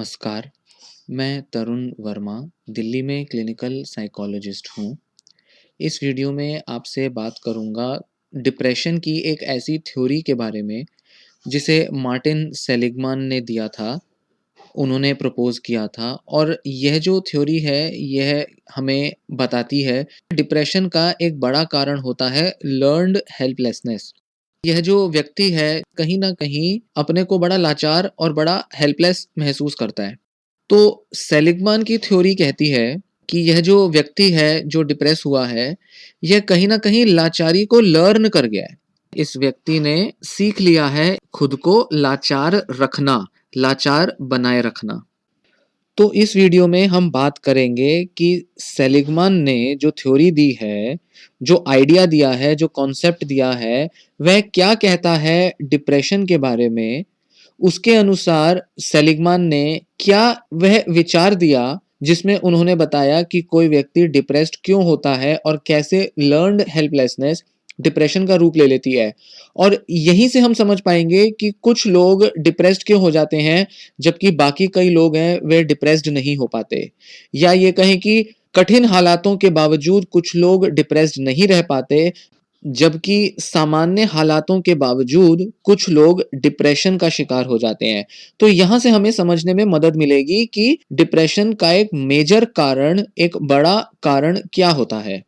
नमस्कार, मैं तरुण वर्मा, दिल्ली में क्लिनिकल साइकोलॉजिस्ट हूँ। इस वीडियो में आपसे बात करूँगा डिप्रेशन की एक ऐसी थ्योरी के बारे में, जिसे मार्टिन सेलिग्मन ने दिया था, उन्होंने प्रपोज़ किया था और यह जो थ्योरी है, यह हमें बताती है डिप्रेशन का एक बड़ा कारण होता है लर्न्ड हेल्पलेसनेस। यह जो व्यक्ति है, कहीं न कहीं अपने को बड़ा लाचार और बड़ा हेल्पलेस महसूस करता है। तो सेलिग्मान की थ्योरी कहती है कि यह जो व्यक्ति है जो डिप्रेस हुआ है, यह कहीं न कहीं लाचारी को लर्न कर गया है। इस व्यक्ति ने सीख लिया है खुद को लाचार रखना, लाचार बनाए रखना। तो इस वीडियो में हम बात करेंगे कि सेलिग्मन ने जो थ्योरी दी है, जो आइडिया दिया है, जो कॉन्सेप्ट दिया है, वह क्या कहता है डिप्रेशन के बारे में। उसके अनुसार सेलिग्मन ने क्या वह विचार दिया जिसमें उन्होंने बताया कि कोई व्यक्ति डिप्रेस्ड क्यों होता है और कैसे लर्न्ड हेल्पलेसनेस डिप्रेशन का रूप ले लेती है। और यहीं से हम समझ पाएंगे कि कुछ लोग डिप्रेस्ड क्यों हो जाते हैं, जबकि बाकी कई लोग हैं वे डिप्रेस्ड नहीं हो पाते। या ये कहें कि कठिन हालातों के बावजूद कुछ लोग डिप्रेस्ड नहीं रह पाते, जबकि सामान्य हालातों के बावजूद कुछ लोग डिप्रेशन का शिकार हो जाते हैं। तो यहाँ से हमें समझने में मदद मिलेगी कि डिप्रेशन का एक मेजर कारण, एक बड़ा कारण क्या होता है।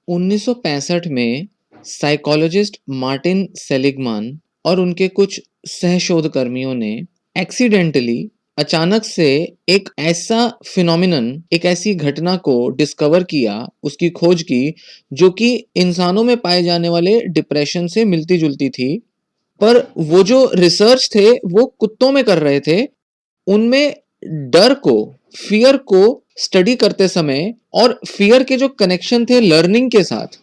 1965 में साइकोलॉजिस्ट मार्टिन सेलिग्मन और उनके कुछ सहशोधकर्मियों ने एक्सीडेंटली अचानक से एक ऐसा फिनोमिनन, एक ऐसी घटना को डिस्कवर किया, उसकी खोज की, जो कि इंसानों में पाए जाने वाले डिप्रेशन से मिलती जुलती थी। पर वो जो रिसर्च थे वो कुत्तों में कर रहे थे। उनमें डर को, फियर को स्टडी करते समय और फियर के जो कनेक्शन थे लर्निंग के साथ।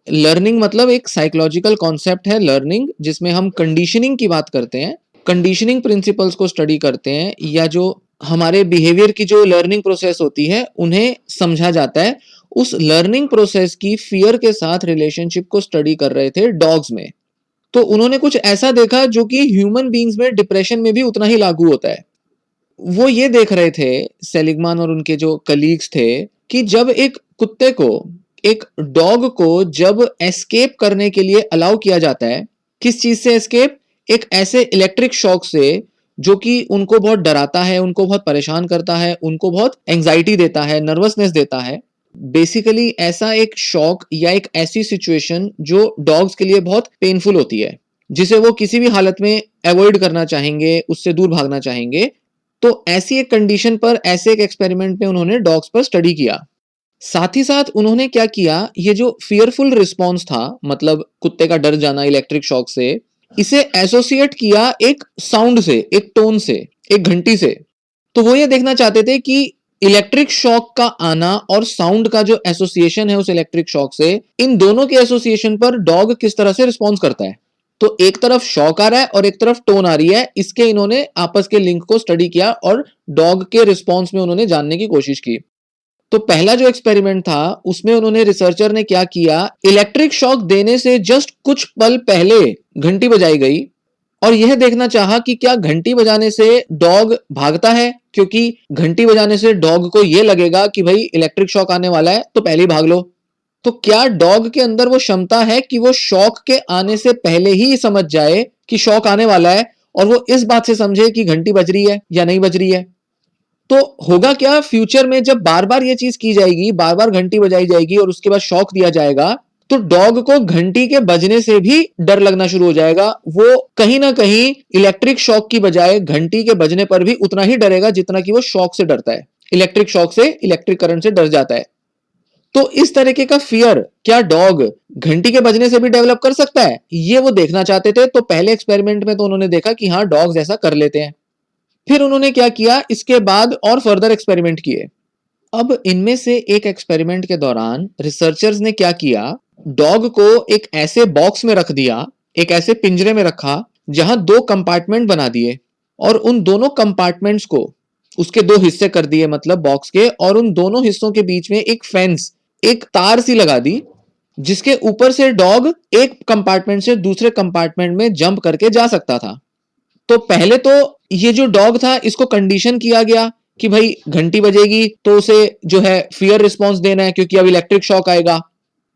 लर्निंग मतलब एक साइकोलॉजिकल कॉन्सेप्ट है लर्निंग, जिसमें हम कंडीशनिंग की बात करते हैं, कंडीशनिंग प्रिंसिपल्स को स्टडी करते हैं, या जो हमारे बिहेवियर की जो लर्निंग प्रोसेस होती है उन्हें समझा जाता है। उस लर्निंग प्रोसेस की फियर के साथ रिलेशनशिप को स्टडी कर रहे थे डॉग्स में। तो उन्होंने कुछ ऐसा देखा जो कि ह्यूमन बींग्स में डिप्रेशन में भी उतना ही लागू होता है। वो ये देख रहे थे, सेलिग्मन और उनके जो कलीग्स थे, कि जब एक कुत्ते को, एक डॉग को जब एस्केप करने के लिए अलाउ किया जाता है, किस चीज से एस्केप? एक ऐसे इलेक्ट्रिक शॉक से जो कि उनको बहुत डराता है, उनको बहुत परेशान करता है, उनको बहुत एंजाइटी देता है, नर्वसनेस देता है। बेसिकली ऐसा एक शॉक या एक ऐसी सिचुएशन जो डॉग्स के लिए बहुत पेनफुल होती है, जिसे वो किसी भी हालत में अवॉइड करना चाहेंगे, उससे दूर भागना चाहेंगे। तो ऐसी एक कंडीशन पर, ऐसे एक एक्सपेरिमेंट में उन्होंने डॉग्स पर स्टडी किया। साथ ही साथ उन्होंने क्या किया, ये जो फियरफुल रिस्पॉन्स था, मतलब कुत्ते का डर जाना इलेक्ट्रिक शॉक से, इसे एसोसिएट किया एक साउंड से, एक टोन से, एक घंटी से। तो वो ये देखना चाहते थे कि इलेक्ट्रिक शॉक का आना और साउंड का जो एसोसिएशन है उस इलेक्ट्रिक शॉक से, इन दोनों के एसोसिएशन पर डॉग किस तरह से रिस्पॉन्स करता है। तो एक तरफ शॉक आ रहा है और एक तरफ टोन आ रही है, इसके इन्होंने आपस के लिंक को स्टडी किया और डॉग के रिस्पॉन्स में उन्होंने जानने की कोशिश की। तो पहला जो एक्सपेरिमेंट था उसमें उन्होंने, रिसर्चर ने क्या किया, इलेक्ट्रिक शॉक देने से जस्ट कुछ पल पहले घंटी बजाई गई और यह देखना चाहा कि क्या घंटी बजाने से डॉग भागता है, क्योंकि घंटी बजाने से डॉग को यह लगेगा कि भाई इलेक्ट्रिक शॉक आने वाला है तो पहले ही भाग लो। तो क्या डॉग के अंदर वो क्षमता है कि वो शॉक के आने से पहले ही समझ जाए कि शॉक आने वाला है और वो इस बात से समझे कि घंटी बज रही है या नहीं बज रही है। तो होगा क्या, फ्यूचर में जब बार बार ये चीज की जाएगी, बार बार घंटी बजाई जाएगी और उसके बाद शॉक दिया जाएगा, तो डॉग को घंटी के बजने से भी डर लगना शुरू हो जाएगा। वो कहीं ना कहीं इलेक्ट्रिक शॉक की बजाय घंटी के बजने पर भी उतना ही डरेगा जितना कि वो शॉक से डरता है, इलेक्ट्रिक शॉक से, इलेक्ट्रिक करंट से डर जाता है। तो इस तरीके का फियर क्या डॉग घंटी के बजने से भी डेवलप कर सकता है, ये वो देखना चाहते थे। तो पहले एक्सपेरिमेंट में तो उन्होंने देखा कि हाँ, डॉग्स ऐसा कर लेते हैं। फिर उन्होंने क्या किया, इसके बाद और फर्दर एक्सपेरिमेंट किए। अब इनमें से एक एक्सपेरिमेंट के दौरान रिसर्चर्स ने क्या किया, डॉग को एक ऐसे बॉक्स में रख दिया, एक ऐसे पिंजरे में रखा जहां दो कंपार्टमेंट बना दिए और उन दोनों कंपार्टमेंट्स को, उसके दो हिस्से कर दिए मतलब बॉक्स के, और उन दोनों हिस्सों के बीच में एक फेंस, एक तार सी लगा दी, जिसके ऊपर से डॉग एक कंपार्टमेंट से दूसरे कंपार्टमेंट में जंप करके जा सकता था। तो पहले तो ये जो डॉग था इसको कंडीशन किया गया कि भाई घंटी बजेगी तो उसे जो है फियर रिस्पॉन्स देना है क्योंकि अब इलेक्ट्रिक शॉक आएगा।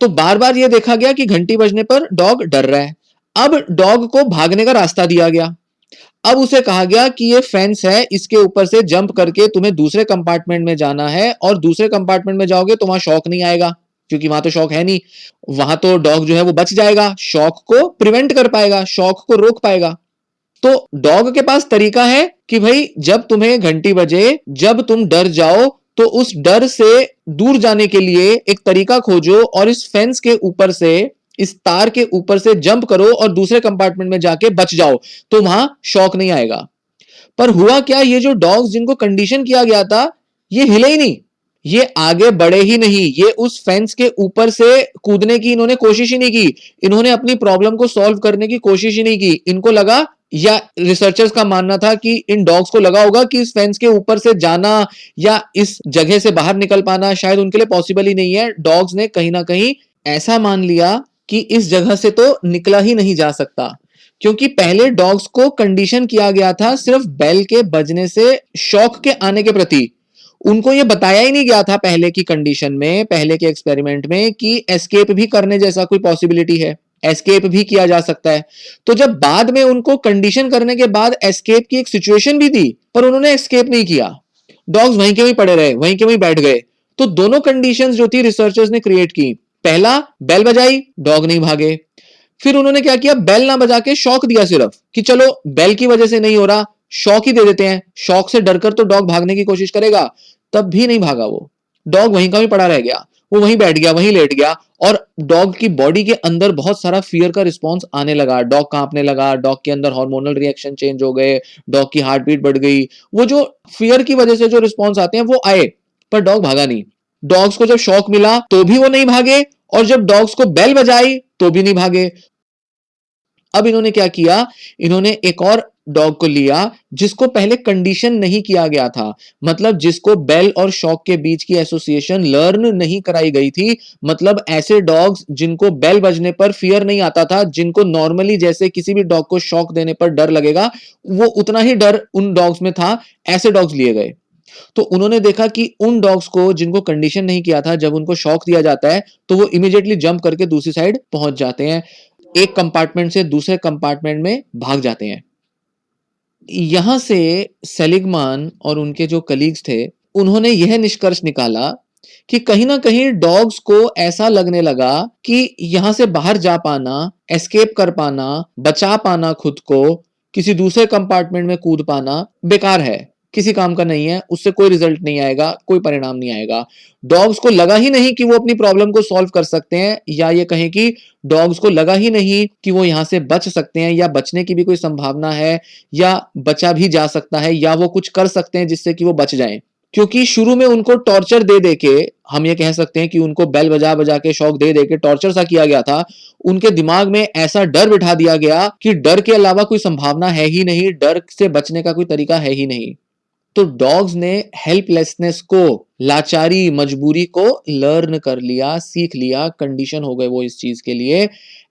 तो बार बार ये देखा गया कि घंटी बजने पर डॉग डर रहा है। अब डॉग को भागने का रास्ता दिया गया। अब उसे कहा गया कि ये फेंस है, इसके ऊपर से जंप करके तुम्हें दूसरे कंपार्टमेंट में जाना है और दूसरे कंपार्टमेंट में जाओगे तो वहां शॉक नहीं आएगा क्योंकि वहां तो शॉक है नहीं। वहां तो डॉग जो है वो बच जाएगा, शॉक को प्रिवेंट कर पाएगा, शॉक को रोक पाएगा। तो डॉग के पास तरीका है कि भाई जब तुम्हें घंटी बजे, जब तुम डर जाओ तो उस डर से दूर जाने के लिए एक तरीका खोजो और इस फेंस के ऊपर से, इस तार के ऊपर से जंप करो और दूसरे कंपार्टमेंट में जाके बच जाओ तो वहां शॉक नहीं आएगा। पर हुआ क्या, ये जो डॉग्स जिनको कंडीशन किया गया था ये हिले ही नहीं, ये आगे बढ़े ही नहीं, ये उस फेंस के ऊपर से कूदने की इन्होंने कोशिश ही नहीं की, इन्होंने अपनी प्रॉब्लम को सॉल्व करने की कोशिश ही नहीं की। इनको लगा, या रिसर्चर्स का मानना था कि इन डॉग्स को लगा होगा कि इस फेंस के ऊपर से जाना या इस जगह से बाहर निकल पाना शायद उनके लिए पॉसिबल ही नहीं है। डॉग्स ने कहीं ना कहीं ऐसा मान लिया कि इस जगह से तो निकला ही नहीं जा सकता, क्योंकि पहले डॉग्स को कंडीशन किया गया था सिर्फ बेल के बजने से शॉक के आने के प्रति। उनको यह बताया ही नहीं गया था पहले की कंडीशन में, पहले के एक्सपेरिमेंट में, कि एस्केप भी करने जैसा कोई पॉसिबिलिटी है, एस्केप भी किया जा सकता है। तो जब बाद में उनको कंडीशन करने के बाद एस्केप की एक सिचुएशन भी दी पर उन्होंने एस्केप नहीं किया, डॉग्स वहीं के वहीं पड़े रहे, वहीं के वहीं बैठ गए। तो दोनों कंडीशंस जो थी रिसर्चर्स ने क्रिएट की। पहला, बेल बजाई, डॉग नहीं भागे। फिर उन्होंने क्या किया, बेल ना बजा के शॉक दिया सिर्फ, कि चलो बेल की वजह से नहीं हो रहा, शॉक ही दे देते हैं, शॉक से डरकर तो डॉग भागने की कोशिश करेगा। तब भी नहीं भागा वो, डॉग वहीं का वहीं पड़ा रह गया, वो वहीं बैठ गया, वहीं लेट गया। और डॉग की बॉडी के अंदर बहुत सारा फियर का रिस्पॉन्स आने लगा, डॉग कांपने लगा, डॉग के अंदर हार्मोनल रिएक्शन चेंज हो गए, डॉग की हार्ट बीट बढ़ गई। वो जो फियर की वजह से जो रिस्पॉन्स आते हैं वो आए, पर डॉग भागा नहीं। डॉग्स को जब शॉक मिला तो भी वो नहीं भागे, और जब डॉग्स को बेल बजाई तो भी नहीं भागे। अब इन्होंने क्या किया, इन्होंने एक और डॉग को लिया जिसको पहले कंडीशन नहीं किया गया था, मतलब जिसको बेल और शॉक के बीच की एसोसिएशन लर्न नहीं कराई गई थी। मतलब ऐसे डॉग्स जिनको बेल बजने पर फियर नहीं आता था, जिनको नॉर्मली जैसे किसी भी डॉग को शॉक देने पर डर लगेगा वो उतना ही डर उन डॉग्स में था, ऐसे डॉग्स लिए गए। तो उन्होंने देखा कि उन डॉग्स को जिनको कंडीशन नहीं किया था, जब उनको शॉक दिया जाता है तो वो इमीडिएटली जंप करके दूसरी साइड पहुंच जाते हैं, एक कंपार्टमेंट से दूसरे कंपार्टमेंट में भाग जाते हैं। यहां से सेलिगमान और उनके जो कलीग्स थे उन्होंने यह निष्कर्ष निकाला कि कहीं ना कहीं डॉग्स को ऐसा लगने लगा कि यहां से बाहर जा पाना, एस्केप कर पाना, बचा पाना खुद को, किसी दूसरे कंपार्टमेंट में कूद पाना बेकार है, किसी काम का नहीं है, उससे कोई रिजल्ट नहीं आएगा, कोई परिणाम नहीं आएगा। डॉग्स को लगा ही नहीं कि वो अपनी प्रॉब्लम को सॉल्व कर सकते हैं, या ये कहें कि डॉग्स को लगा ही नहीं कि वो यहां से बच सकते हैं, या बचने की भी कोई संभावना है, या बचा भी जा सकता है, या वो कुछ कर सकते हैं जिससे कि वो बच जाएं। क्योंकि शुरू में उनको टॉर्चर दे दे के, हम ये कह सकते हैं कि उनको बेल बजा बजा के, शॉक दे दे के टॉर्चर सा किया गया था। उनके दिमाग में ऐसा डर बिठा दिया गया कि डर के अलावा कोई संभावना है ही नहीं, डर से बचने का कोई तरीका है ही नहीं। तो डॉग्स ने हेल्पलेसनेस को, लाचारी, मजबूरी को लर्न कर लिया, सीख लिया, कंडीशन हो गए वो इस चीज के लिए।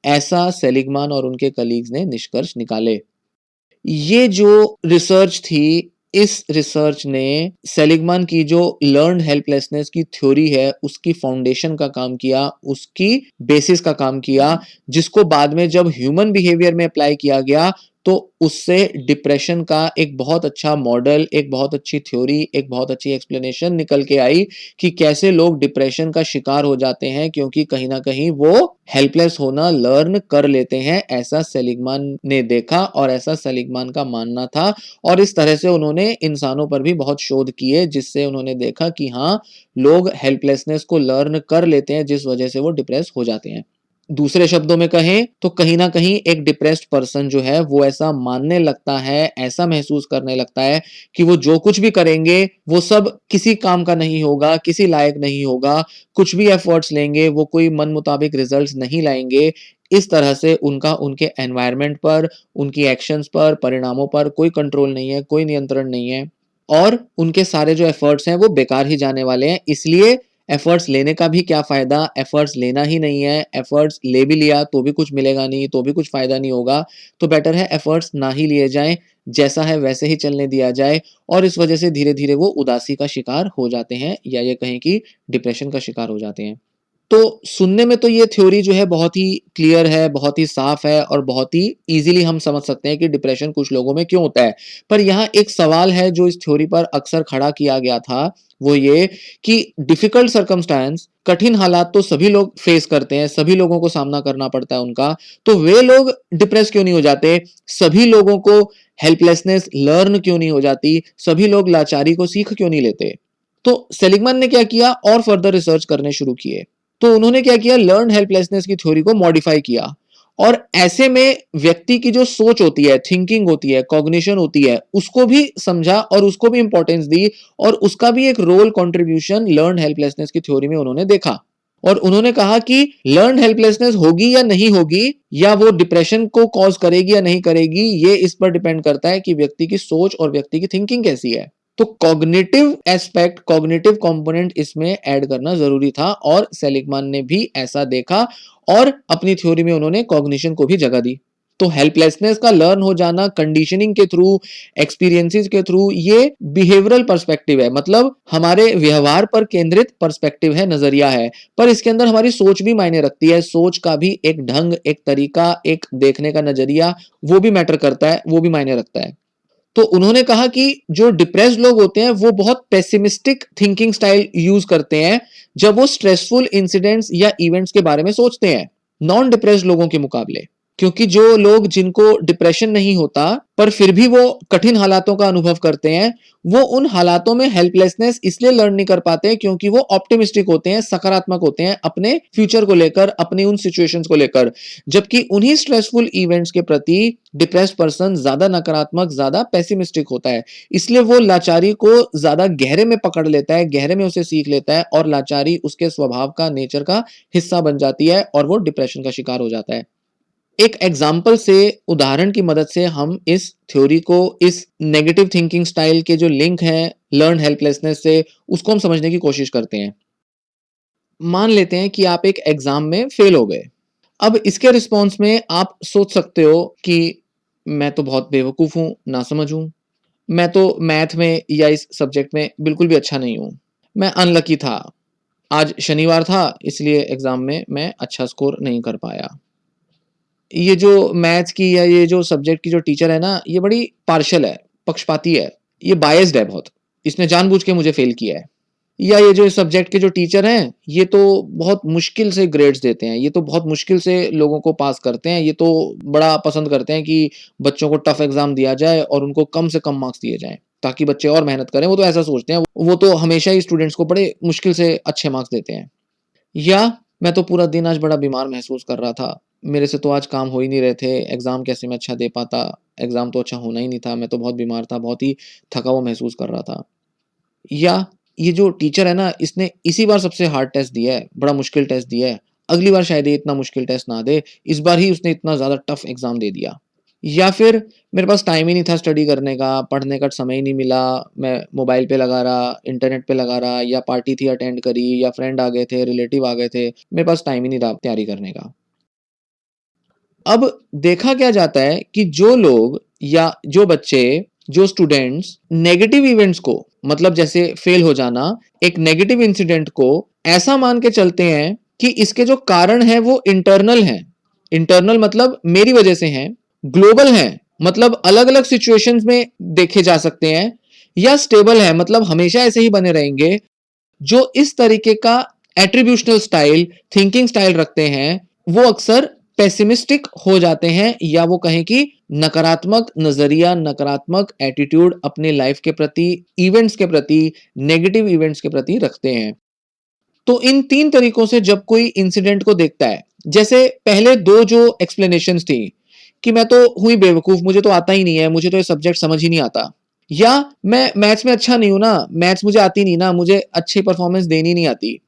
ऐसा सेलिगमान और उनके कलीग्स ने निष्कर्ष निकाले। ये जो रिसर्च थी, इस रिसर्च ने सेलिगमान की जो लर्न्ड हेल्पलेसनेस की थ्योरी है उसकी फाउंडेशन का काम किया, उसकी बेसिस का काम किया, जिसको बाद में जब ह्यूमन बिहेवियर में अप्लाई किया गया तो उससे डिप्रेशन का एक बहुत अच्छा मॉडल, एक बहुत अच्छी थ्योरी, एक बहुत अच्छी एक्सप्लेनेशन निकल के आई कि कैसे लोग डिप्रेशन का शिकार हो जाते हैं, क्योंकि कहीं ना कहीं वो हेल्पलेस होना लर्न कर लेते हैं। ऐसा सेलिगमान ने देखा और ऐसा सेलिगमान का मानना था, और इस तरह से उन्होंने इंसानों पर भी बहुत शोध किए जिससे उन्होंने देखा कि हाँ, लोग हेल्पलेसनेस को लर्न कर लेते हैं जिस वजह से वो डिप्रेस हो जाते हैं। दूसरे शब्दों में कहें तो कहीं ना कहीं एक डिप्रेस्ड पर्सन जो है वो ऐसा मानने लगता है, ऐसा महसूस करने लगता है कि वो जो कुछ भी करेंगे वो सब किसी काम का नहीं होगा, किसी लायक नहीं होगा, कुछ भी एफर्ट्स लेंगे वो कोई मन मुताबिक रिजल्ट्स नहीं लाएंगे। इस तरह से उनका उनके एनवायरनमेंट पर, उनकी एक्शंस पर, परिणामों पर कोई कंट्रोल नहीं है, कोई नियंत्रण नहीं है, और उनके सारे जो एफर्ट्स हैं वो बेकार ही जाने वाले हैं। इसलिए एफर्ट्स लेने का भी क्या फ़ायदा, एफर्ट्स लेना ही नहीं है, एफर्ट्स ले भी लिया तो भी कुछ मिलेगा नहीं, तो भी कुछ फ़ायदा नहीं होगा, तो बेटर है एफर्ट्स ना ही लिए जाएँ, जैसा है वैसे ही चलने दिया जाए और इस वजह से धीरे-धीरे वो उदासी का शिकार हो जाते हैं या ये कहें कि डिप्रेशन का शिकार हो जाते हैं। तो सुनने में तो ये थ्योरी जो है बहुत ही क्लियर है, बहुत ही साफ है और बहुत ही ईज़िली हम समझ सकते हैं कि डिप्रेशन कुछ लोगों में क्यों होता है। पर यहाँ एक सवाल है जो इस थ्योरी पर अक्सर खड़ा किया गया था, वो ये कि डिफ़िकल्ट सर्कमस्टेंस कठिन हालात तो सभी लोग फेस करते हैं, सभी लोगों को सामना करना पड़ता है उनका, तो वे लोग डिप्रेस क्यों नहीं हो जाते? सभी लोगों को हेल्पलेसनेस लर्न क्यों नहीं हो जाती? सभी लोग लाचारी को सीख क्यों नहीं लेते? तो सेलिगमैन ने क्या किया और फर्दर रिसर्च करने शुरू किए। तो उन्होंने क्या किया, लर्न हेल्पलेसनेस की थ्योरी को मॉडिफाई किया और ऐसे में व्यक्ति की जो सोच होती है, थिंकिंग होती है, कॉग्निशन होती है, उसको भी समझा और उसको भी इंपॉर्टेंस दी और उसका भी एक रोल कंट्रीब्यूशन लर्न हेल्पलेसनेस की थ्योरी में उन्होंने देखा। और उन्होंने कहा कि लर्न हेल्पलेसनेस होगी या नहीं होगी, या वो डिप्रेशन को कॉज करेगी या नहीं करेगी, ये इस पर डिपेंड करता है कि व्यक्ति की सोच और व्यक्ति की थिंकिंग कैसी है। तो कॉग्निटिव एस्पेक्ट, कॉग्निटिव कंपोनेंट इसमें ऐड करना जरूरी था और सेलिगमैन ने भी ऐसा देखा और अपनी थ्योरी में उन्होंने कॉग्निशन को भी जगह दी। तो हेल्पलेसनेस का लर्न हो जाना कंडीशनिंग के थ्रू, एक्सपीरियंसेस के थ्रू, ये बिहेवियरल पर्सपेक्टिव है, मतलब हमारे व्यवहार पर केंद्रित पर्सपेक्टिव है, नजरिया है, पर इसके अंदर हमारी सोच भी मायने रखती है। सोच का भी एक ढंग, एक तरीका, एक देखने का नजरिया, वो भी मैटर करता है, वो भी मायने रखता है। तो उन्होंने कहा कि जो डिप्रेस्ड लोग होते हैं वो बहुत पेसिमिस्टिक थिंकिंग स्टाइल यूज करते हैं जब वो स्ट्रेसफुल इंसिडेंट्स या इवेंट्स के बारे में सोचते हैं, नॉन डिप्रेस्ड लोगों के मुकाबले। क्योंकि जो लोग जिनको डिप्रेशन नहीं होता पर फिर भी वो कठिन हालातों का अनुभव करते हैं, वो उन हालातों में हेल्पलेसनेस इसलिए लर्न नहीं कर पाते क्योंकि वो ऑप्टिमिस्टिक होते हैं, सकारात्मक होते हैं अपने फ्यूचर को लेकर, अपनी उन सिचुएशंस को लेकर। जबकि उन्हीं स्ट्रेसफुल इवेंट्स के प्रति डिप्रेस्ड पर्सन ज्यादा नकारात्मक, ज्यादा पेसिमिस्टिक होता है। इसलिए वो लाचारी को ज्यादा गहरे में पकड़ लेता है, गहरे में उसे सीख लेता है और लाचारी उसके स्वभाव का, नेचर का हिस्सा बन जाती है और वो डिप्रेशन का शिकार हो जाता है। एक एग्जाम्पल से, उदाहरण की मदद से हम इस थ्योरी को, इस नेगेटिव थिंकिंग स्टाइल के जो लिंक हैं लर्न हेल्पलेसनेस से, उसको हम समझने की कोशिश करते हैं। मान लेते हैं कि आप एक एग्जाम में फेल हो गए। अब इसके रिस्पॉन्स में आप सोच सकते हो कि मैं तो बहुत बेवकूफ हूं, ना समझ हूं, मैं तो मैथ में या इस सब्जेक्ट में बिल्कुल भी अच्छा नहीं हूं, मैं अनलकी था, आज शनिवार था इसलिए एग्जाम में मैं अच्छा स्कोर नहीं कर पाया। ये जो मैथ्स की या ये जो सब्जेक्ट की जो टीचर है ना, ये बड़ी पार्शियल है, पक्षपाती है, ये बायस्ड है बहुत, इसने जानबूझ के मुझे फेल किया है। या ये जो इस सब्जेक्ट के जो टीचर हैं, ये तो बहुत मुश्किल से ग्रेड्स देते हैं, ये तो बहुत मुश्किल से लोगों को पास करते हैं, ये तो बड़ा पसंद करते हैं कि बच्चों को टफ एग्जाम दिया जाए और उनको कम से कम मार्क्स दिए जाएं ताकि बच्चे और मेहनत करें। वो तो ऐसा सोचते हैं, वो तो हमेशा ही स्टूडेंट्स को बड़े मुश्किल से अच्छे मार्क्स देते हैं। या मैं तो पूरा दिन आज बड़ा बीमार महसूस कर रहा था, मेरे से तो आज काम हो ही नहीं रहे थे, एग्जाम कैसे मैं अच्छा दे पाता, एग्जाम तो अच्छा होना ही नहीं था, मैं तो बहुत बीमार था, बहुत ही थका हुआ महसूस कर रहा था। या ये जो टीचर है ना, इसने इसी बार सबसे हार्ड टेस्ट दिया है, बड़ा मुश्किल टेस्ट दिया है, अगली बार शायद ये इतना मुश्किल टेस्ट ना दे, इस बार ही उसने इतना ज़्यादा टफ एग्ज़ाम दे दिया। या फिर मेरे पास टाइम ही नहीं था स्टडी करने का, पढ़ने का समय ही नहीं मिला, मैं मोबाइल पे लगा रहा, इंटरनेट पे लगा रहा, या पार्टी थी अटेंड करी, या फ्रेंड आ गए थे, रिलेटिव आ गए थे, मेरे पास टाइम ही नहीं रहा तैयारी करने का। अब देखा क्या जाता है कि जो लोग या जो बच्चे, जो स्टूडेंट्स नेगेटिव इवेंट्स को, मतलब जैसे फेल हो जाना, एक नेगेटिव इंसिडेंट को ऐसा मान के चलते हैं कि इसके जो कारण है वो इंटरनल है। इंटरनल मतलब मेरी वजह से है, ग्लोबल है मतलब अलग अलग सिचुएशंस में देखे जा सकते हैं, या स्टेबल है मतलब हमेशा ऐसे ही बने रहेंगे। जो इस तरीके का एट्रीब्यूशनल स्टाइल, थिंकिंग स्टाइल रखते हैं, वो अक्सर पेसिमिस्टिक हो जाते हैं, या वो कहें कि नकारात्मक नजरिया, नकारात्मक एटीट्यूड अपने लाइफ के प्रति, इवेंट्स के प्रति, नेगेटिव इवेंट्स के प्रति रखते हैं। तो इन तीन तरीकों से जब कोई इंसिडेंट को देखता है, जैसे पहले दो जो एक्सप्लेनेशंस थी कि मैं तो हुई बेवकूफ, मुझे तो आता ही नहीं है, मुझे तो ये सब्जेक्ट समझ ही नहीं आता, या मैं मैथ्स में अच्छा नहीं हूं ना, मैथ्स मुझे आती नहीं ना, मुझे अच्छी परफॉर्मेंस देनी नहीं आती।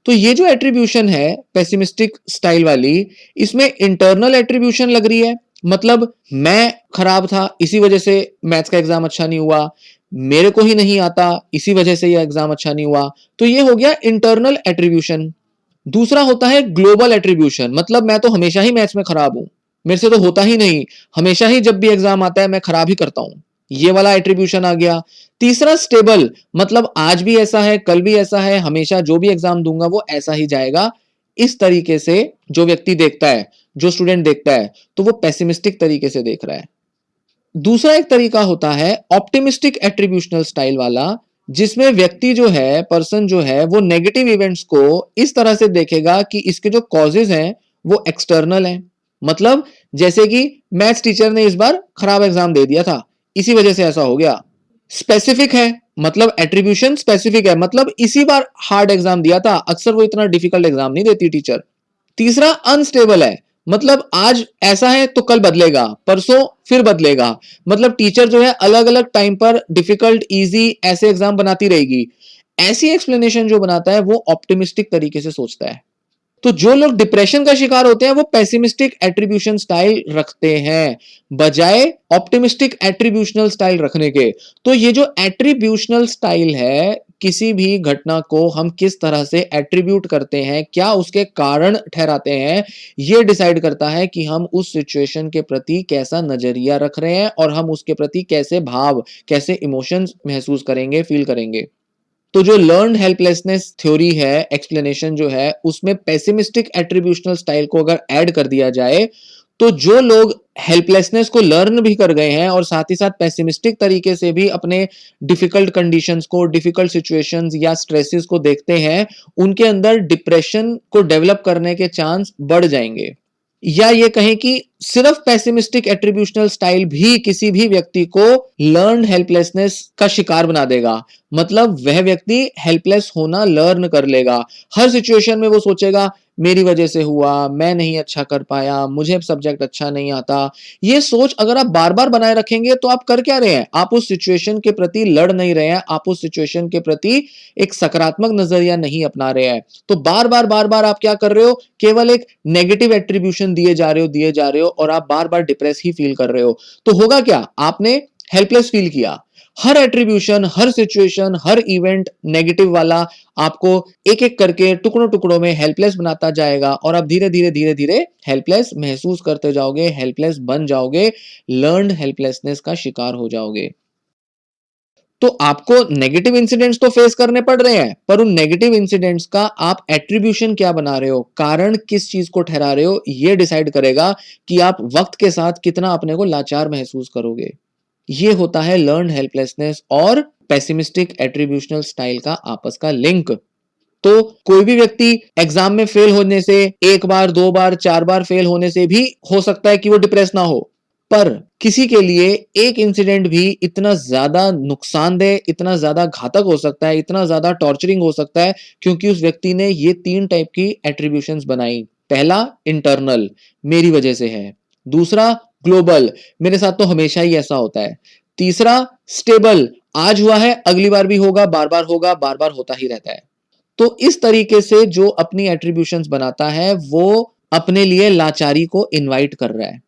तो ये जो एट्रीब्यूशन है पेसिमिस्टिक स्टाइल वाली, इसमें इंटरनल एट्रीब्यूशन लग रही है, मतलब मैं खराब था इसी वजह से मैथ्स का एग्जाम अच्छा नहीं हुआ, मेरे को ही नहीं आता, इसी वजह से ये एग्जाम अच्छा नहीं हुआ। तो ये हो गया इंटरनल एट्रीब्यूशन। दूसरा होता है ग्लोबल एट्रीब्यूशन, मतलब मैं तो हमेशा ही मैथ्स में खराब हूं, मेरे से तो होता ही नहीं, हमेशा ही जब भी एग्जाम आता है मैं खराब ही करता हूं, ये वाला एट्रीब्यूशन आ गया। तीसरा स्टेबल, मतलब आज भी ऐसा है, कल भी ऐसा है, हमेशा जो भी एग्जाम दूंगा वो ऐसा ही जाएगा। इस तरीके से जो व्यक्ति देखता है, जो स्टूडेंट देखता है, तो वो पेसिमिस्टिक तरीके से देख रहा है। दूसरा एक तरीका होता है ऑप्टिमिस्टिक एट्रीब्यूशनल स्टाइल वाला, जिसमें व्यक्ति जो है, पर्सन जो है, वो नेगेटिव इवेंट्स को इस तरह से देखेगा कि इसके जो कॉजेज हैं वो एक्सटर्नल हैं। मतलब जैसे कि मैथ्स टीचर ने इस बार खराब एग्जाम दे दिया था, इसी वजह से ऐसा हो गया। स्पेसिफिक है, मतलब एट्रीब्यूशन स्पेसिफिक है, मतलब इसी बार हार्ड एग्जाम दिया था, अक्सर वो इतना डिफिकल्ट एग्जाम नहीं देती टीचर। तीसरा अनस्टेबल है, मतलब आज ऐसा है तो कल बदलेगा, परसों फिर बदलेगा, मतलब टीचर जो है अलग अलग टाइम पर डिफिकल्ट इजी ऐसे एग्जाम बनाती रहेगी। ऐसी एक्सप्लेनेशन जो बनाता है वो ऑप्टिमिस्टिक तरीके से सोचता है। तो जो लोग डिप्रेशन का शिकार होते हैं वो पेसिमिस्टिक एट्रीब्यूशन स्टाइल रखते हैं बजाय ऑप्टिमिस्टिक एट्रीब्यूशनल स्टाइल रखने के। तो ये जो एट्रीब्यूशनल स्टाइल है, किसी भी घटना को हम किस तरह से एट्रीब्यूट करते हैं, क्या उसके कारण ठहराते हैं, ये डिसाइड करता है कि हम उस सिचुएशन के प्रति कैसा नजरिया रख रहे हैं और हम उसके प्रति कैसे भाव, कैसे इमोशंस महसूस करेंगे, फील करेंगे। तो जो लर्न्ड हेल्पलेसनेस थ्योरी है, एक्सप्लेनेशन जो है, उसमें पेसिमिस्टिक एट्रीब्यूशनल स्टाइल को अगर ऐड कर दिया जाए, तो जो लोग हेल्पलेसनेस को लर्न भी कर गए हैं और साथ ही साथ पेसिमिस्टिक तरीके से भी अपने डिफिकल्ट कंडीशंस को, डिफिकल्ट सिचुएशंस या स्ट्रेसेस को देखते हैं, उनके अंदर डिप्रेशन को डेवलप करने के चांस बढ़ जाएंगे। या ये कहें कि सिर्फ पेसिमिस्टिक एट्रीब्यूशनल स्टाइल भी किसी भी व्यक्ति को लर्न हेल्पलेसनेस का शिकार बना देगा। मतलब वह व्यक्ति हेल्पलेस होना लर्न कर लेगा। हर सिचुएशन में वो सोचेगा मेरी वजह से हुआ, मैं नहीं अच्छा कर पाया, मुझे सब्जेक्ट अच्छा नहीं आता। ये सोच अगर आप बार बार बनाए रखेंगे तो आप कर क्या रहे हैं, आप उस सिचुएशन के प्रति लड़ नहीं रहे हैं, आप उस सिचुएशन के प्रति एक सकारात्मक नजरिया नहीं अपना रहे हैं। तो बार बार आप क्या कर रहे हो, केवल एक नेगेटिव एट्रीब्यूशन दिए जा रहे हो और आप बार बार डिप्रेस ही फील कर रहे हो। तो होगा क्या, आपने हेल्पलेस फील किया। हर एट्रीब्यूशन, हर सिचुएशन, हर इवेंट नेगेटिव वाला आपको एक एक करके टुकड़ों टुकड़ों में हेल्पलेस बनाता जाएगा और आप धीरे धीरे हेल्पलेस महसूस करते जाओगे, हेल्पलेस बन जाओगे, लर्न्ड हेल्पलेसनेस का शिकार हो जाओगे। तो आपको नेगेटिव इंसिडेंट्स तो फेस करने पड़ रहे हैं, पर उन नेगेटिव इंसिडेंट्स का आप एट्रीब्यूशन क्या बना रहे हो, कारण किस चीज को ठहरा रहे हो, ये डिसाइड करेगा कि आप वक्त के साथ कितना अपने को लाचार महसूस करोगे। ये होता है लर्न हेल्पलेसनेस और पेसिमिस्टिक एट्रीब्यूशनल स्टाइल का आपस का लिंक। तो कोई भी व्यक्ति एग्जाम में फेल होने से, एक बार, दो बार, चार बार फेल होने से भी हो सकता है कि वो डिप्रेस ना हो, पर किसी के लिए एक इंसिडेंट भी इतना ज्यादा नुकसानदेह, इतना ज्यादा घातक हो सकता है, इतना ज्यादा टॉर्चरिंग हो सकता है, क्योंकि उस व्यक्ति ने ये तीन टाइप की एट्रीब्यूशंस बनाई। पहला इंटरनल, मेरी वजह से है। दूसरा ग्लोबल, मेरे साथ तो हमेशा ही ऐसा होता है। तीसरा स्टेबल, आज हुआ है अगली बार भी होगा, बार बार होगा, बार बार होता ही रहता है। तो इस तरीके से जो अपनी एट्रीब्यूशंस बनाता है वो अपने लिए लाचारी को इनवाइट कर रहा है।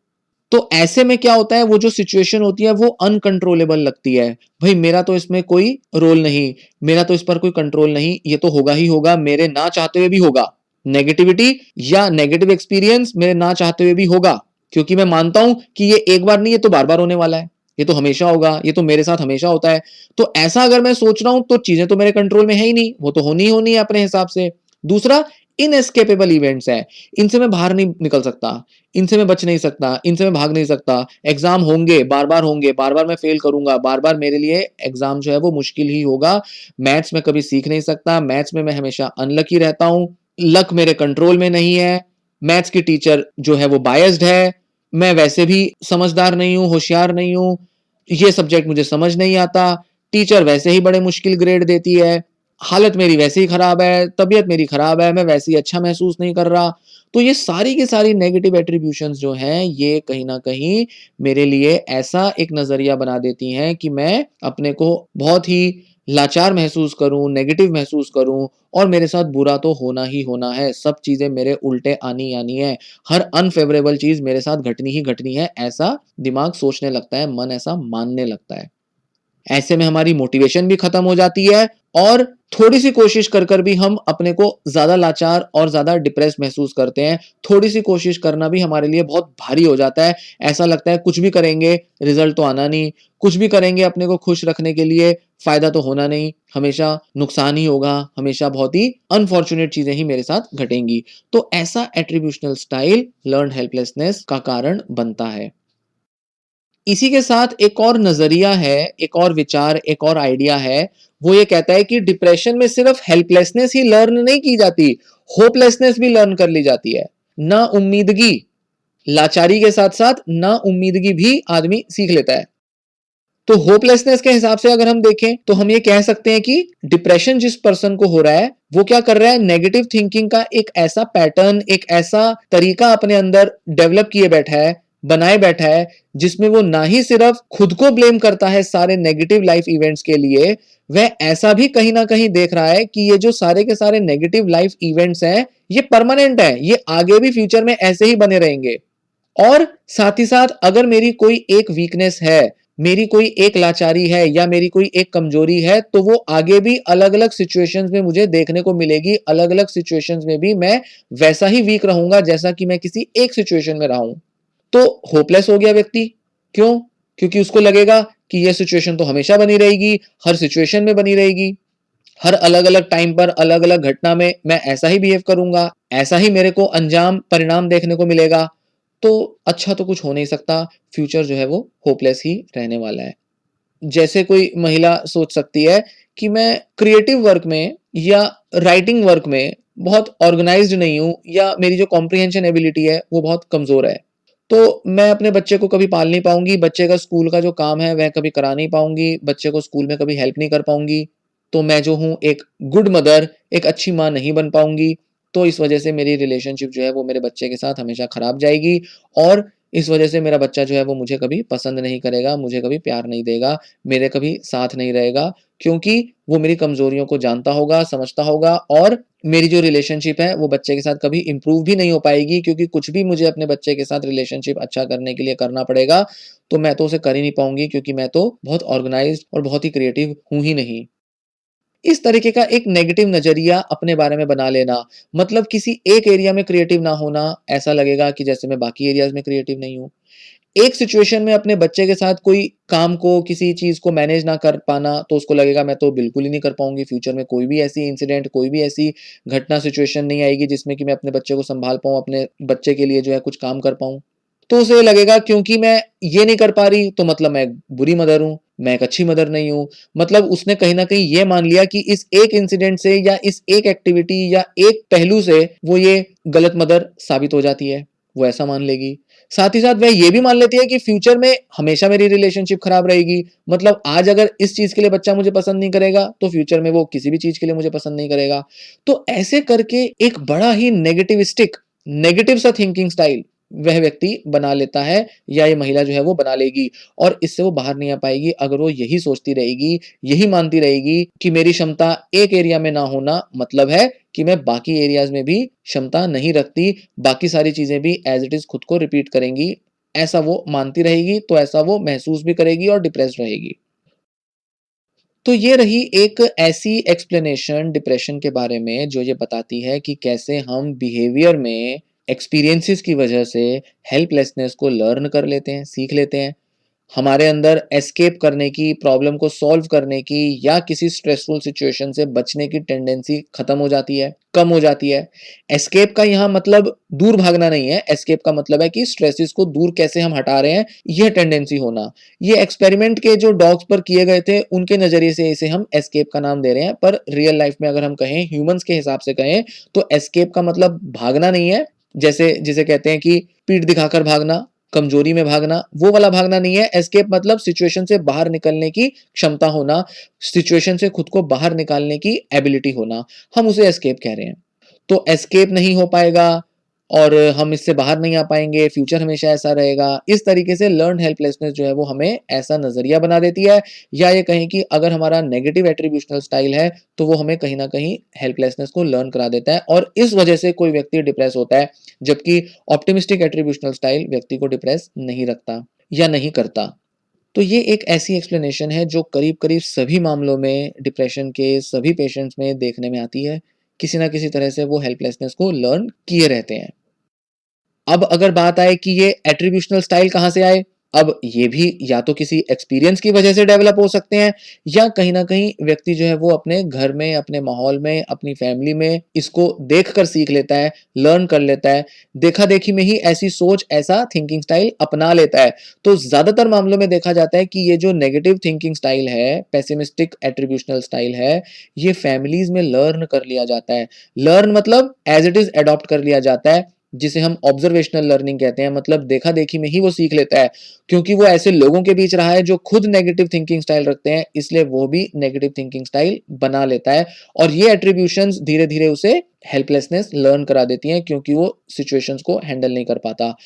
तो ऐसे में क्या होता है, वो जो सिचुएशन होती है वो अनकंट्रोलेबल लगती है। भाई मेरा तो इसमें कोई रोल नहीं, मेरा तो इस पर कोई कंट्रोल नहीं, ये तो होगा ही होगा, मेरे ना चाहते हुए भी होगा। नेगेटिविटी या नेगेटिव एक्सपीरियंस मेरे ना चाहते हुए भी होगा, क्योंकि मैं मानता हूं कि ये एक बार नहीं, ये तो बार बार होने वाला है, ये तो हमेशा होगा, ये तो मेरे साथ हमेशा होता है। तो ऐसा अगर मैं सोच रहा हूं तो चीजें तो मेरे कंट्रोल में है ही नहीं, वो तो होनी ही होनी है अपने हिसाब से। दूसरा इनएस्केपेबल इवेंट्स है, इनसे मैं बाहर नहीं निकल सकता, इनसे मैं बच नहीं सकता, इनसे मैं भाग नहीं सकता। एग्जाम होंगे, होंगे, बार बार मैं फेल करूंगा, बार बार मेरे लिए एग्जाम जो है वो मुश्किल ही होगा। मैथ्स में कभी सीख नहीं सकता, मैथ्स में मैं हमेशा अनलकी रहता हूं, लक मेरे कंट्रोल में नहीं है, मैथ्स की टीचर जो है वो बायस्ड है, मैं वैसे भी समझदार नहीं हूं, होशियार नहीं हूं, ये सब्जेक्ट मुझे समझ नहीं आता, टीचर वैसे ही बड़े मुश्किल ग्रेड देती है, हालत मेरी वैसे ही खराब है, तबीयत मेरी खराब है, मैं वैसे ही अच्छा महसूस नहीं कर रहा। तो ये सारी की सारी नेगेटिव एट्रीब्यूशंस जो हैं, ये कहीं ना कहीं मेरे लिए ऐसा एक नजरिया बना देती हैं कि मैं अपने को बहुत ही लाचार महसूस करूं, नेगेटिव महसूस करूं, और मेरे साथ बुरा तो होना ही होना है, सब चीजें मेरे उल्टे आनी आनी है, हर अनफेवरेबल चीज मेरे साथ घटनी ही घटनी है, ऐसा दिमाग सोचने लगता है, मन ऐसा मानने लगता है। ऐसे में हमारी मोटिवेशन भी खत्म हो जाती है और थोड़ी सी कोशिश कर कर भी हम अपने को ज्यादा लाचार और ज्यादा डिप्रेस महसूस करते हैं। थोड़ी सी कोशिश करना भी हमारे लिए बहुत भारी हो जाता है। ऐसा लगता है कुछ भी करेंगे रिजल्ट तो आना नहीं, कुछ भी करेंगे अपने को खुश रखने के लिए फायदा तो होना नहीं, हमेशा नुकसान ही होगा, हमेशा बहुत ही अनफॉर्चुनेट चीजें ही मेरे साथ घटेंगी। तो ऐसा एट्रीब्यूशनल स्टाइल लर्न हेल्पलेसनेस का कारण बनता है। इसी के साथ एक और नजरिया है, एक और विचार, एक और आइडिया है। वो ये कहता है कि डिप्रेशन में सिर्फ हेल्पलेसनेस ही लर्न नहीं की जाती, होपलेसनेस भी लर्न कर ली जाती है। ना उम्मीदगी, लाचारी के साथ साथ ना उम्मीदगी भी आदमी सीख लेता है। तो होपलेसनेस के हिसाब से अगर हम देखें तो हम ये कह सकते हैं कि डिप्रेशन जिस पर्सन को हो रहा है वो क्या कर रहा है, नेगेटिव थिंकिंग का एक ऐसा पैटर्न, एक ऐसा तरीका अपने अंदर डेवलप किए बैठा है, बनाए बैठा है, जिसमें वो ना ही सिर्फ खुद को ब्लेम करता है सारे नेगेटिव लाइफ इवेंट्स के लिए, वह ऐसा भी कहीं ना कहीं देख रहा है कि ये जो सारे के सारे नेगेटिव लाइफ इवेंट्स हैं ये परमानेंट है, ये आगे भी फ्यूचर में ऐसे ही बने रहेंगे। और साथ ही साथ अगर मेरी कोई एक वीकनेस है, मेरी कोई एक लाचारी है या मेरी कोई एक कमजोरी है, तो वो आगे भी अलग अलग सिचुएशंस में मुझे देखने को मिलेगी। अलग अलग सिचुएशंस में भी मैं वैसा ही वीक रहूंगा जैसा कि मैं किसी एक सिचुएशन में रहा हूं। तो होपलेस हो गया व्यक्ति। क्यों? क्योंकि उसको लगेगा कि यह सिचुएशन तो हमेशा बनी रहेगी, हर सिचुएशन में बनी रहेगी, हर अलग अलग टाइम पर अलग अलग घटना में मैं ऐसा ही बिहेव करूंगा, ऐसा ही मेरे को अंजाम परिणाम देखने को मिलेगा। तो अच्छा तो कुछ हो नहीं सकता, फ्यूचर जो है वो होपलेस ही रहने वाला है। जैसे कोई महिला सोच सकती है कि मैं क्रिएटिव वर्क में या राइटिंग वर्क में बहुत ऑर्गेनाइज्ड नहीं हूं, या मेरी जो कॉम्प्रिहेंशन एबिलिटी है वो बहुत कमजोर है, तो मैं अपने बच्चे को कभी पाल नहीं पाऊंगी, बच्चे का स्कूल का जो काम है वह कभी करा नहीं पाऊंगी, बच्चे को स्कूल में कभी हेल्प नहीं कर पाऊंगी, तो मैं जो हूँ एक गुड मदर, एक अच्छी माँ नहीं बन पाऊंगी। तो इस वजह से मेरी रिलेशनशिप जो है वो मेरे बच्चे के साथ हमेशा खराब जाएगी, और इस वजह से मेरा बच्चा जो है वो मुझे कभी पसंद नहीं करेगा, मुझे कभी प्यार नहीं देगा, मेरे कभी साथ नहीं रहेगा, क्योंकि वो मेरी कमजोरियों को जानता होगा, समझता होगा, और मेरी जो रिलेशनशिप है वो बच्चे के साथ कभी इंप्रूव भी नहीं हो पाएगी, क्योंकि कुछ भी मुझे अपने बच्चे के साथ रिलेशनशिप अच्छा करने के लिए करना पड़ेगा तो मैं तो उसे कर ही नहीं पाऊंगी, क्योंकि मैं तो बहुत ऑर्गेनाइज्ड और बहुत ही क्रिएटिव हूं ही नहीं। इस तरीके का एक नेगेटिव नजरिया अपने बारे में बना लेना, मतलब किसी एक एरिया में क्रिएटिव ना होना, ऐसा लगेगा कि जैसे मैं बाकी एरियाज में क्रिएटिव नहीं हूं। एक सिचुएशन में अपने बच्चे के साथ कोई काम को, किसी चीज को मैनेज ना कर पाना, तो उसको लगेगा मैं तो बिल्कुल ही नहीं कर पाऊंगी, फ्यूचर में कोई भी ऐसी इंसिडेंट, कोई भी ऐसी घटना, सिचुएशन नहीं आएगी जिसमें कि मैं अपने बच्चे को संभाल पाऊं, अपने बच्चे के लिए जो है कुछ काम कर पाऊं। तो उसे लगेगा क्योंकि मैं ये नहीं कर पा रही तो मतलब मैं बुरी मदर हूं, मैं एक अच्छी मदर नहीं हूं। मतलब उसने कहीं ना कहीं ये मान लिया कि इस एक इंसिडेंट से या इस एक एक्टिविटी या एक पहलू से वो ये गलत मदर साबित हो जाती है, वो ऐसा मान लेगी। साथ ही साथ वह ये भी मान लेती है कि फ्यूचर में हमेशा मेरी रिलेशनशिप खराब रहेगी, मतलब आज अगर इस चीज के लिए बच्चा मुझे पसंद नहीं करेगा तो फ्यूचर में वो किसी भी चीज के लिए मुझे पसंद नहीं करेगा। तो ऐसे करके एक बड़ा ही नेगेटिविस्टिक, नेगेटिव सा थिंकिंग स्टाइल वह व्यक्ति बना लेता है, या ये महिला जो है वो बना लेगी, और इससे वो बाहर नहीं आ पाएगी अगर वो यही सोचती रहेगी, यही मानती रहेगी कि मेरी क्षमता एक एरिया में ना होना मतलब है कि मैं बाकी एरियाज में भी क्षमता नहीं रखती, बाकी सारी चीजें भी एज इट इज खुद को रिपीट करेंगी। ऐसा वो मानती रहेगी तो ऐसा वो महसूस भी करेगी और डिप्रेस्ड रहेगी। तो ये रही एक ऐसी एक्सप्लेनेशन डिप्रेशन के बारे में जो ये बताती है कि कैसे हम बिहेवियर में एक्सपीरियंसेस की वजह से हेल्पलेसनेस को लर्न कर लेते हैं, सीख लेते हैं। हमारे अंदर एस्केप करने की, प्रॉब्लम को सॉल्व करने की या किसी स्ट्रेसफुल सिचुएशन से बचने की टेंडेंसी खत्म हो जाती है, कम हो जाती है। एस्केप का यहाँ मतलब दूर भागना नहीं है, एस्केप का मतलब है कि स्ट्रेसेस को दूर कैसे हम हटा रहे हैं, यह टेंडेंसी होना। ये एक्सपेरिमेंट के जो डॉग्स पर किए गए थे उनके नजरिए से इसे हम एस्केप का नाम दे रहे हैं, पर रियल लाइफ में अगर हम कहें, ह्यूमंस के हिसाब से कहें, तो एस्केप का मतलब भागना नहीं है, जैसे जिसे कहते हैं कि पीठ दिखाकर भागना, कमजोरी में भागना, वो वाला भागना नहीं है। एस्केप मतलब सिचुएशन से बाहर निकलने की क्षमता होना, सिचुएशन से खुद को बाहर निकालने की एबिलिटी होना, हम उसे एस्केप कह रहे हैं। तो एस्केप नहीं हो पाएगा और हम इससे बाहर नहीं आ पाएंगे, फ्यूचर हमेशा ऐसा रहेगा। इस तरीके से लर्न हेल्पलेसनेस जो है वो हमें ऐसा नजरिया बना देती है, या ये कहें कि अगर हमारा नेगेटिव एट्रीब्यूशनल स्टाइल है तो वो हमें कहीं ना कहीं हेल्पलेसनेस को लर्न करा देता है, और इस वजह से कोई व्यक्ति डिप्रेस होता है, जबकि ऑप्टिमिस्टिक एट्रीब्यूशनल स्टाइल व्यक्ति को डिप्रेस नहीं रखता या नहीं करता। तो ये एक ऐसी एक्सप्लेनेशन है जो करीब-करीब सभी मामलों में डिप्रेशन के सभी पेशेंट्स में देखने में आती है। किसी न किसी तरह से वो हेल्पलेसनेस को लर्न किए रहते हैं। अब अगर बात आए कि ये एट्रीब्यूशनल स्टाइल कहाँ से आए? अब ये भी या तो किसी एक्सपीरियंस की वजह से डेवलप हो सकते हैं या कहीं न कहीं व्यक्ति जो है वो अपने घर में, अपने माहौल में, अपनी फैमिली में इसको देखकर सीख लेता है, लर्न कर लेता है। देखा-देखी में ही ऐसी सोच, ऐसा थिंकिंग स्टाइल अपना लेता है। तो ज़्यादातर मामलों में देखा जाता है कि ये जो नेगेटिव थिंकिंग स्टाइल है, पेसिमिस्टिक एट्रीब्यूशनल स्टाइल है, ये फैमिलीज़ में लर्न कर लिया जाता है। लर्न मतलब एज़ इट इज़ एडॉप्ट कर लिया जाता है, जिसे हम ऑब्जर्वेशनल लर्निंग कहते हैं, मतलब देखा-देखी में ही वो सीख लेता है। क्योंकि वो ऐसे लोगों के बीच रहा है जो खुद नेगेटिव थिंकिंग स्टाइल रखते हैं, इसलिए वो भी नेगेटिव थिंकिंग स्टाइल बना लेता है और ये एट्रीब्यूशंस धीरे-धीरे उसे हेल्पलेसनेस लर्न करा देती हैं क्योंकि वो सिचुएशंस को हैंडल नहीं कर पाता।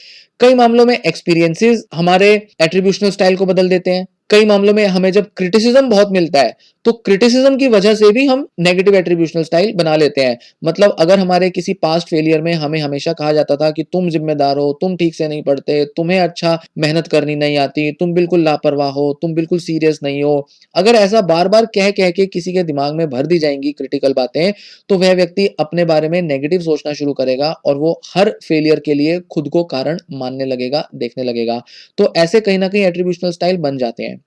कई मामलों में एक्सपीरियंसेस हमारे एट्रीब्यूशनल स्टाइल को बदल देते हैं। कई मामलों में हमें जब क्रिटिसिज्म बहुत मिलता है, तो क्रिटिसिज्म की वजह से भी हम नेगेटिव एट्रीब्यूशनल स्टाइल बना लेते हैं। मतलब अगर हमारे किसी पास्ट फेलियर में हमें हमेशा कहा जाता था कि तुम जिम्मेदार हो, तुम ठीक से नहीं पढ़ते, तुम्हें अच्छा मेहनत करनी नहीं आती, तुम बिल्कुल लापरवाह हो, तुम बिल्कुल सीरियस नहीं हो। अगर ऐसा बार-बार कह-कह के किसी के दिमाग में भर दी जाएँगी क्रिटिकल बातें, तो वह व्यक्ति अपने बारे में नेगेटिव सोचना शुरू करेगा और वो हर फेलियर के लिए खुद को कारण मानने लगेगा, देखने लगेगा। तो ऐसे कहीं न कहीं एट्रीब्यूशनल स्टाइल बन जाते हैं।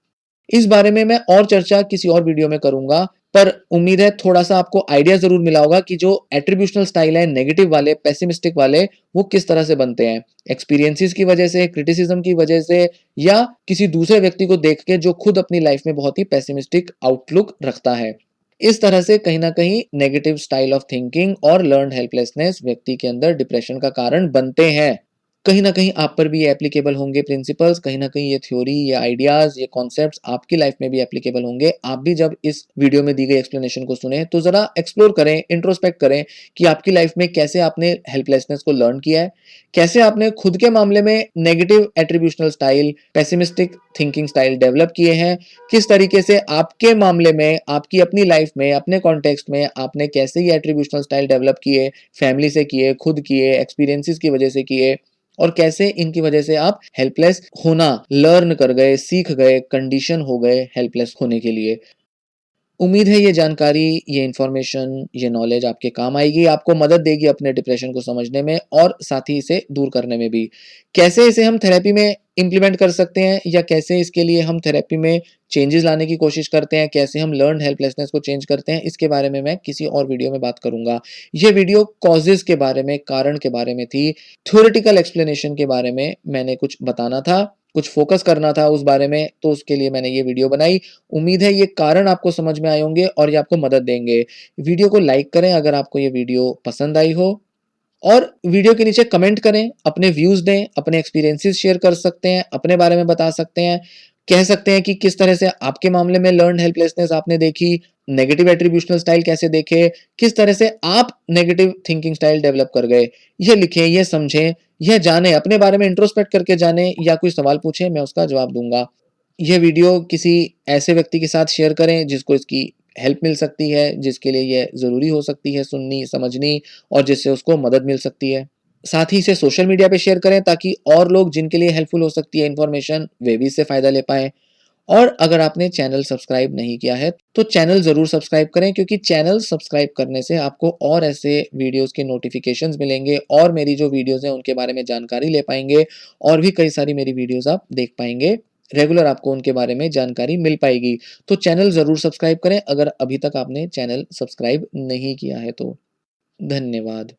इस बारे में मैं और चर्चा किसी और वीडियो में करूँगा, पर उम्मीद है थोड़ा-सा आपको आइडिया ज़रूर मिला होगा कि जो एट्रिब्यूशनल स्टाइल है, नेगेटिव वाले, पेसिमिस्टिक वाले, वो किस तरह से बनते हैं। एक्सपीरियंसेस की वजह से, क्रिटिसिज्म की वजह से या किसी दूसरे व्यक्ति को देख के जो खुद अपनी लाइफ में बहुत ही पेसिमिस्टिक आउटलुक रखता है। इस तरह से कहीं न कहीं नेगेटिव स्टाइल ऑफ थिंकिंग और लर्न्ड हेल्पलेसनेस व्यक्ति के अंदर डिप्रेशन का कारण बनते हैं। कहीं न कहीं आप पर भी ये एप्लीकेबल होंगे प्रिंसिपल्स, कहीं न कहीं ये थ्योरी, ये आइडियाज़, ये कॉन्सेप्ट्स आपकी लाइफ में भी एप्लीकेबल होंगे। आप भी जब इस वीडियो में दी गई एक्सप्लेनेशन को सुनें, तो ज़रा एक्सप्लोर करें, इंट्रोस्पेक्ट करें कि आपकी लाइफ में कैसे आपने हेल्पलेसनेस को लर्न किया है, कैसे आपने खुद के मामले में negative attributional style, pessimistic thinking style develop किए हैं, किस तरीके से आपके मामले में, आपकी अपनी लाइफ में, अपने कॉन्टेक्स्ट में आपने कैसे ये एट्रिब्यूशनल स्टाइल डेवलप किए, फैमिली से किए, खुद किए, एक्सपीरियंसेस की वजह से किए और कैसे इनकी वजह से आप हेल्पलेस होना लर्न कर गए, सीख गए, कंडीशन हो गए हेल्पलेस होने के लिए। उम्मीद है ये जानकारी, ये इन्फॉर्मेशन, ये नॉलेज आपके काम आएगी, आपको मदद देगी अपने डिप्रेशन को समझने में और साथ ही इसे दूर करने में भी। कैसे इसे हम थेरेपी में इम्प्लीमेंट कर सकते हैं या कैसे इसके लिए हम थेरेपी में चेंजेस लाने की कोशिश करते हैं, कैसे हम लर्न्ड हेल्पलेसनेस को चेंज करते हैं, इसके बारे में मैं किसी और वीडियो में बात करूँगा। ये वीडियो कॉजेज़ के बारे में, कारण के बारे में थी, थ्योरेटिकल एक्सप्लेनेशन के बारे में मैंने कुछ बताना था, कुछ फ़ोकस करना था उस बारे में, तो उसके लिए मैंने ये वीडियो बनाई। उम्मीद है ये कारण आपको समझ में आए होंगे और ये आपको मदद देंगे। वीडियो को लाइक करें अगर आपको ये वीडियो पसंद आई हो और वीडियो के नीचे कमेंट करें, अपने व्यूज़ दें, अपने एक्सपीरियंसेस शेयर कर सकते हैं, अपने बारे में बता सकते हैं। कह सकते हैं कि किस तरह से आपके मामले में लर्न्ड हेल्पलेसनेस आपने देखी, नेगेटिव एट्रिब्यूशनल स्टाइल कैसे देखे, किस तरह से आप नेगेटिव थिंकिंग स्टाइल डेवलप कर गए। ये लिखें, ये समझें, यह जानें, अपने बारे में इंट्रोस्पेक्ट करके जानें या कोई सवाल पूछें, मैं उसका जवाब दूँगा। यह वीडियो किसी ऐसे व्यक्ति के साथ शेयर करें जिसको इसकी हेल्प मिल सकती है, जिसके लिए ये ज़रूरी हो सकती है सुननी, समझनी और जिससे उसको मदद मिल सकती है। साथ ही इसे सोशल मीडिया पे शेयर करें ताकि और लोग जिनके लिए हेल्पफुल हो सकती है इन्फॉर्मेशन, वे भी इससे फ़ायदा ले पाएँ। और अगर आपने चैनल सब्सक्राइब नहीं किया है, तो चैनल ज़रूर सब्सक्राइब करें क्योंकि चैनल सब्सक्राइब करने से आपको और ऐसे वीडियोज़ के नोटिफ़िकेशंस मिलेंगे और मेरी जो वीडियोज़ हैं उनके बारे में जानकारी ले पाएँगे और भी कई सारी मेरी वीडियोज़ आप देख पाएँगे। रेगुलर आपको उनके बारे में जानकारी मिल पाएगी। तो चैनल ज़रूर सब्सक्राइब करें अगर अभी तक आपने चैनल सब्सक्राइब नहीं किया है तो। धन्यवाद।